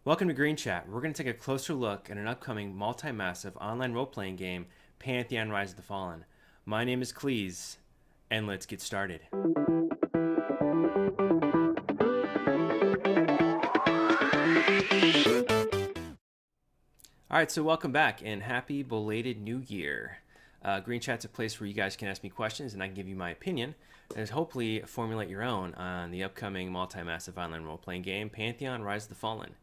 Welcome to Green Chat. We're going to take a closer look at an upcoming multi-massive online role-playing game, Pantheon Rise of the Fallen. My name is Cleeze, and let's get started. Alright, so welcome back, and happy belated New Year. Green Chat's a place where you guys can ask me questions, and I can give you my opinion, and hopefully formulate your own on the upcoming multi-massive online role-playing game, Pantheon Rise of the Fallen.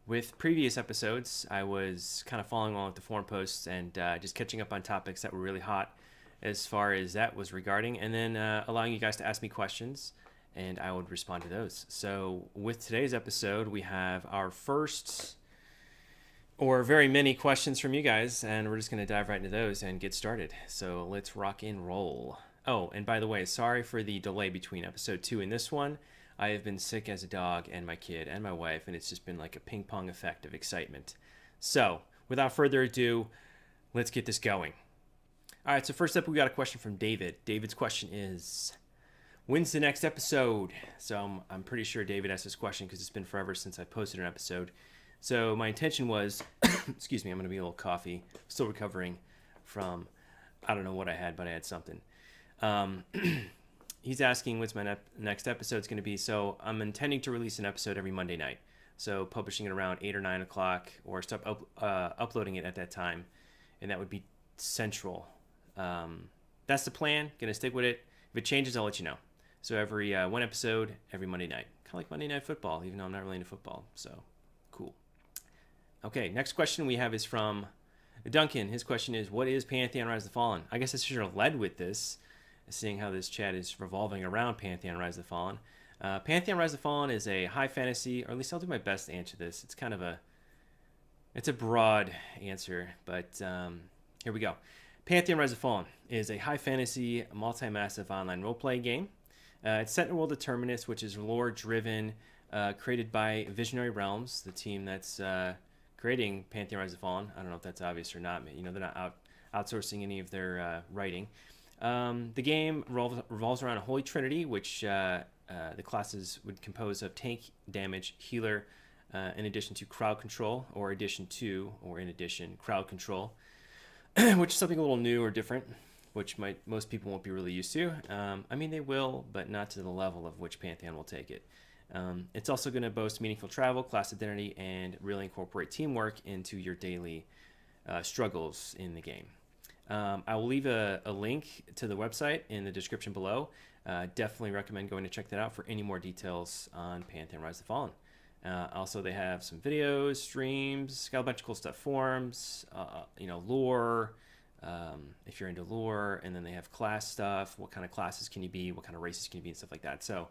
With previous episodes, I was kind of following along with the forum posts and just catching up on topics that were really hot as far as that was regarding, and then allowing you guys to ask me questions, and I would respond to those. So with today's episode, we have our first, or very many questions from you guys, and we're just going to dive right into those and get started. So let's rock and roll. Oh, and by the way, sorry for the delay between episode 2 and this one. I have been sick as a dog, and my kid and my wife, and it's just been like a ping pong effect of excitement. So without further ado, let's get this going. All right, so first up, we got a question from David. David's question is, when's the next episode? So I'm pretty sure David asked this question because it's been forever since I posted an episode. So my intention was, excuse me, I'm going to be a little coffee. Still recovering from, I don't know what I had, but I had something. He's asking what's my next episode's going to be. So I'm intending to release an episode every Monday night. So publishing it around 8 or 9 o'clock, or stop uploading it at that time. And that would be Central. That's the plan. Going to stick with it. If it changes, I'll let you know. So every one episode, every Monday night. Kind of like Monday Night Football, even though I'm not really into football. So, cool. Okay, next question we have is from Duncan. His question is, what is Pantheon Rise of the Fallen? I guess I should have led with this, seeing how this chat is revolving around Pantheon Rise of the Fallen. Pantheon Rise of the Fallen is a high fantasy, or at least I'll do my best to answer this. It's kind of it's a broad answer, but here we go. Pantheon Rise of the Fallen is a high fantasy, multi-massive online role-playing game. It's set in a world of Terminus, which is lore-driven, created by Visionary Realms, the team that's creating Pantheon Rise of the Fallen. I don't know if that's obvious or not. You know, they're not outsourcing any of their writing. The game revolves around a holy trinity, which the classes would compose of tank, damage, healer, in addition to crowd control, or in addition, crowd control, which is something a little new or different, which most people won't be really used to. I mean, they will, but not to the level of which Pantheon will take it. It's also going to boast meaningful travel, class identity, and really incorporate teamwork into your daily struggles in the game. I will leave a link to the website in the description below. Definitely recommend going to check that out for any more details on Pantheon Rise of the Fallen. Also, they have some videos, streams, got a bunch of cool stuff, forums, lore, if you're into lore, and then they have class stuff, what kind of classes can you be, what kind of races can you be, and stuff like that. So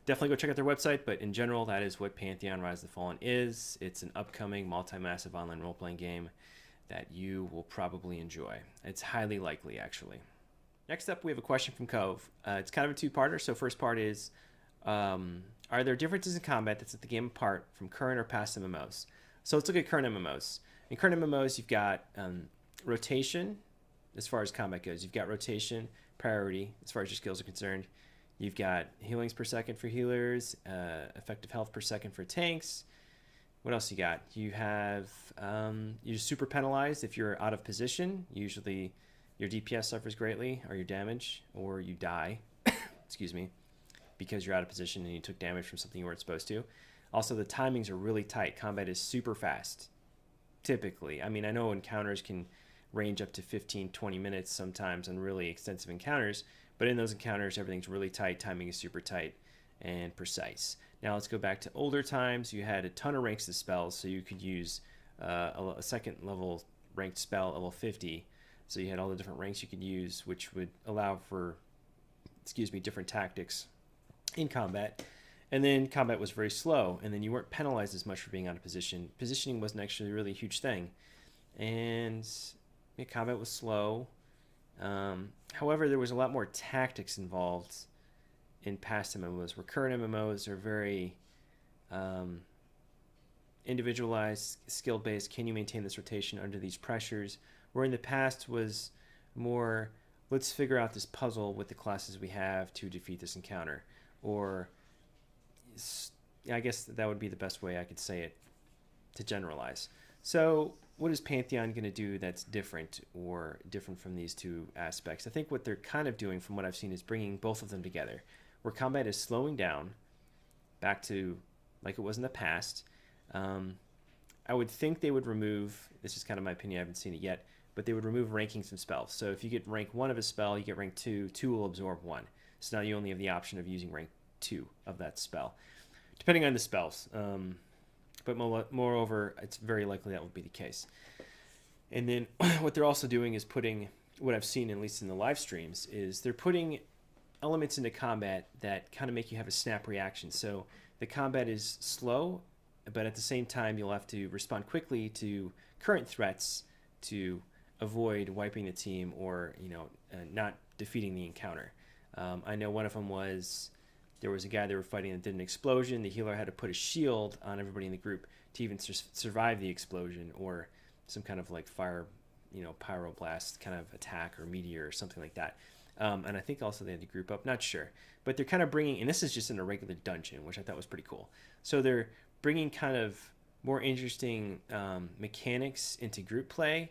definitely go check out their website, but in general, that is what Pantheon Rise of the Fallen is. It's an upcoming multi-massive online role-playing game that you will probably enjoy. It's highly likely, actually. Next up, we have a question from Cove. It's kind of a two-parter. So first part is, are there differences in combat that set the game apart from current or past MMOs? So let's look at current MMOs. In current MMOs, you've got rotation as far as combat goes. You've got rotation, priority as far as your skills are concerned. You've got healings per second for healers, effective health per second for tanks. What else you got? You have, you're super penalized if you're out of position. Usually your DPS suffers greatly, or your damage, or you die, excuse me, because you're out of position and you took damage from something you weren't supposed to. Also, the timings are really tight. Combat is super fast, typically. I mean, I know encounters can range up to 15, 20 minutes sometimes on really extensive encounters, but in those encounters, everything's really tight. Timing is super tight and precise. Now let's go back to older times. You had a ton of ranks to spells, so you could use a second level ranked spell, level 50. So you had all the different ranks you could use, which would allow for, different tactics in combat. And then combat was very slow, and then you weren't penalized as much for being out of position. Positioning wasn't actually really a huge thing. And combat was slow. However, there was a lot more tactics involved in past MMOs, where current MMOs are very individualized, skill-based. Can you maintain this rotation under these pressures? Where in the past was more, let's figure out this puzzle with the classes we have to defeat this encounter. Or I guess that would be the best way I could say it to generalize. So what is Pantheon going to do that's different from these two aspects? I think what they're kind of doing from what I've seen is bringing both of them together, where combat is slowing down back to like it was in the past. I would think they would remove, this is kind of my opinion, I haven't seen it yet, but they would remove ranking some spells. So if you get rank 1 of a spell, you get rank 2, 2 will absorb 1. So now you only have the option of using rank 2 of that spell, depending on the spells. But moreover, it's very likely that will be the case. And then what they're also doing is putting, what I've seen, at least in the live streams, is they're putting elements into combat that kind of make you have a snap reaction. So the combat is slow, but at the same time, you'll have to respond quickly to current threats to avoid wiping the team or, not defeating the encounter. I know one of them was, there was a guy they were fighting that did an explosion. The healer had to put a shield on everybody in the group to even survive the explosion, or some kind of like fire, pyroblast kind of attack or meteor or something like that. And I think also they had to group up, not sure. But they're kind of bringing, and this is just in a regular dungeon, which I thought was pretty cool. So they're bringing kind of more interesting mechanics into group play,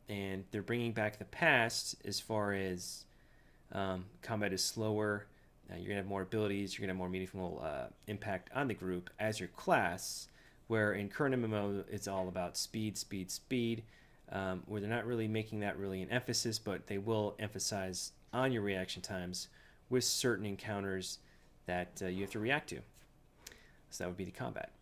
and they're bringing back the past as far as combat is slower. You're going to have more abilities, you're going to have more meaningful impact on the group as your class, where in current MMO, it's all about speed, where they're not really making that really an emphasis, but they will emphasize on your reaction times with certain encounters that you have to react to. So that would be the combat.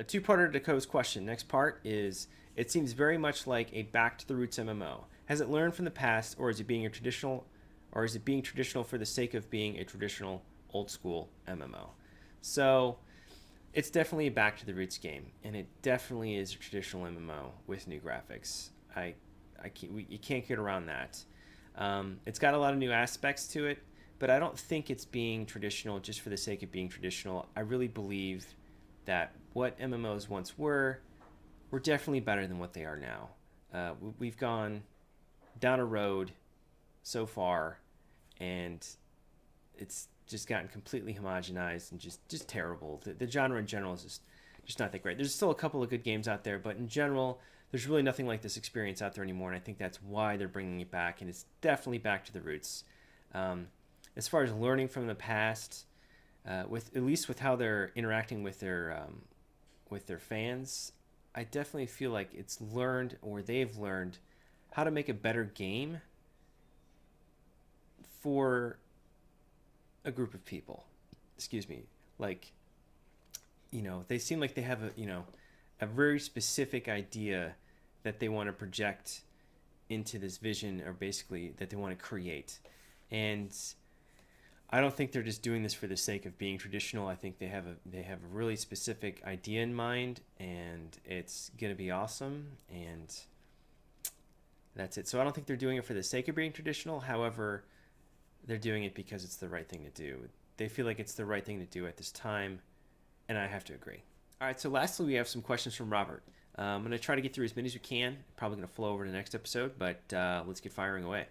A two-parter to Ko's question. Next part is, it seems very much like a back to the roots MMO. Has it learned from the past, or is it being traditional for the sake of being a traditional old school MMO? So it's definitely a back to the roots game, and it definitely is a traditional MMO with new graphics. You can't get around that. It's got a lot of new aspects to it, but I don't think it's being traditional just for the sake of being traditional. I really believe that what MMOs once were definitely better than what they are now. We've gone down a road so far, and it's just gotten completely homogenized and just terrible. The genre in general is just not that great. There's still a couple of good games out there, but in general, there's really nothing like this experience out there anymore, and I think that's why they're bringing it back, and it's definitely back to the roots. As far as learning from the past, at least with how they're interacting with their fans, I definitely feel like it's learned, or they've learned, how to make a better game for a group of people. Excuse me. Like, they seem like they have a very specific idea that they want to project into this vision, or basically that they want to create. And I don't think they're just doing this for the sake of being traditional. I think they have a really specific idea in mind, and it's going to be awesome, and that's it. So I don't think they're doing it for the sake of being traditional. However, they're doing it because it's the right thing to do. They feel like it's the right thing to do at this time, and I have to agree. All right, so lastly, we have some questions from Robert. I'm going to try to get through as many as we can. Probably going to flow over to the next episode, but let's get firing away.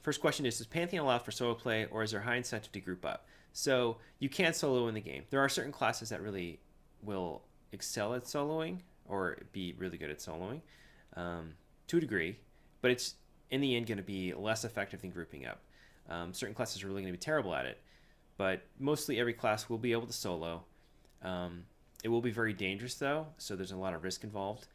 First question is, does Pantheon allow for solo play, or is there high incentive to group up? So you can solo in the game. There are certain classes that really will excel at soloing, or be really good at soloing, to a degree, but it's in the end going to be less effective than grouping up. Certain classes are really going to be terrible at it, but mostly every class will be able to solo. It will be very dangerous though, so there's a lot of risk involved.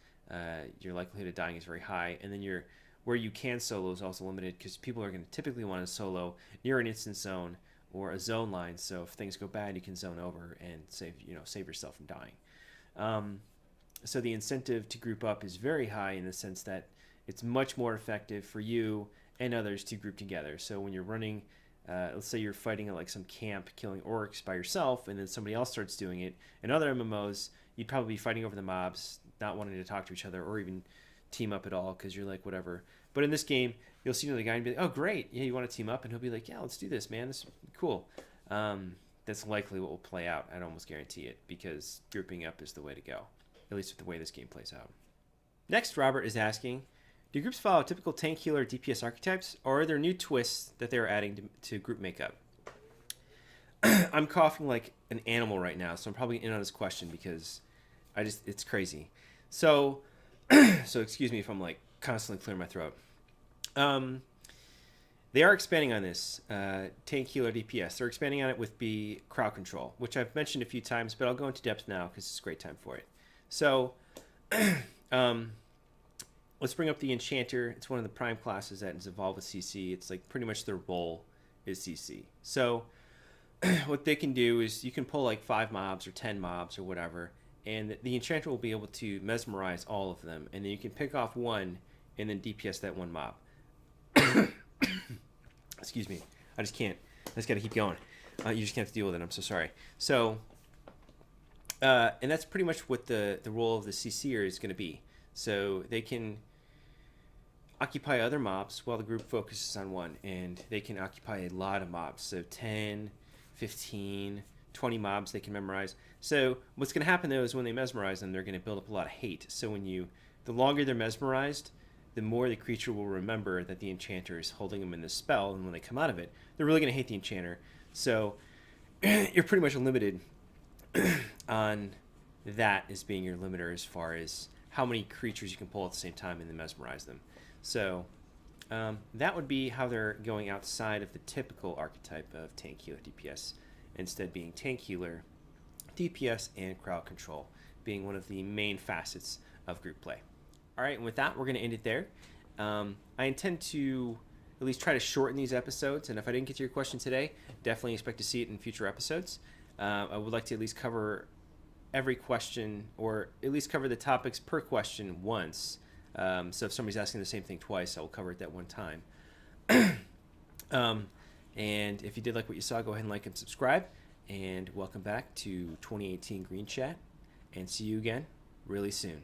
Your likelihood of dying is very high, and then where you can solo is also limited, because people are going to typically want to solo near an instant zone or a zone line, so if things go bad, you can zone over and save yourself from dying. So the incentive to group up is very high, in the sense that it's much more effective for you and others to group together. So when you're running, let's say you're fighting at like some camp, killing orcs by yourself, and then somebody else starts doing it. In other MMOs, you'd probably be fighting over the mobs, not wanting to talk to each other or even team up at all, because you're like, whatever. But in this game, you'll see the guy and be like, oh, great, yeah, you want to team up? And he'll be like, yeah, let's do this, man. This is cool. That's likely what will play out. I'd almost guarantee it, because grouping up is the way to go, at least with the way this game plays out. Next, Robert is asking, do groups follow typical tank, healer, DPS archetypes, or are there new twists that they are adding to group makeup? I'm coughing like an animal right now, so I'm probably in on this question because it's crazy. So, so excuse me if I'm like constantly clearing my throat. Um, they are expanding on this tank healer DPS. They're expanding on it with B crowd control, which I've mentioned a few times, but I'll go into depth now because it's a great time for it. So, um, let's bring up the Enchanter. It's one of the prime classes that is evolved with CC. It's like pretty much their role is CC. So, what they can do is you can pull like 5 mobs or 10 mobs or whatever, and the Enchanter will be able to mesmerize all of them, and then you can pick off one and then DPS that one mob. Excuse me. I just can't. I just got to keep going. You just can't have to deal with it. I'm so sorry. So, and that's pretty much what the role of the CCer is going to be. So they can occupy other mobs while the group focuses on one, and they can occupy a lot of mobs. So 10, 15, 20 mobs they can memorize. So what's going to happen though is when they mesmerize them, they're going to build up a lot of hate. So the longer they're mesmerized, the more the creature will remember that the Enchanter is holding them in this spell, and when they come out of it, they're really going to hate the Enchanter. So you're pretty much limited on that as being your limiter as far as how many creatures you can pull at the same time and then mesmerize them. So that would be how they're going outside of the typical archetype of tank healer DPS, instead being tank healer, DPS, and crowd control being one of the main facets of group play. All right, and with that, we're going to end it there. I intend to at least try to shorten these episodes, and if I didn't get to your question today, definitely expect to see it in future episodes. I would like to at least cover every question, or at least cover the topics per question once. So if somebody's asking the same thing twice, I will cover it that one time. And if you did like what you saw, go ahead and like and subscribe. And welcome back to 2018 Green Chat. And see you again really soon.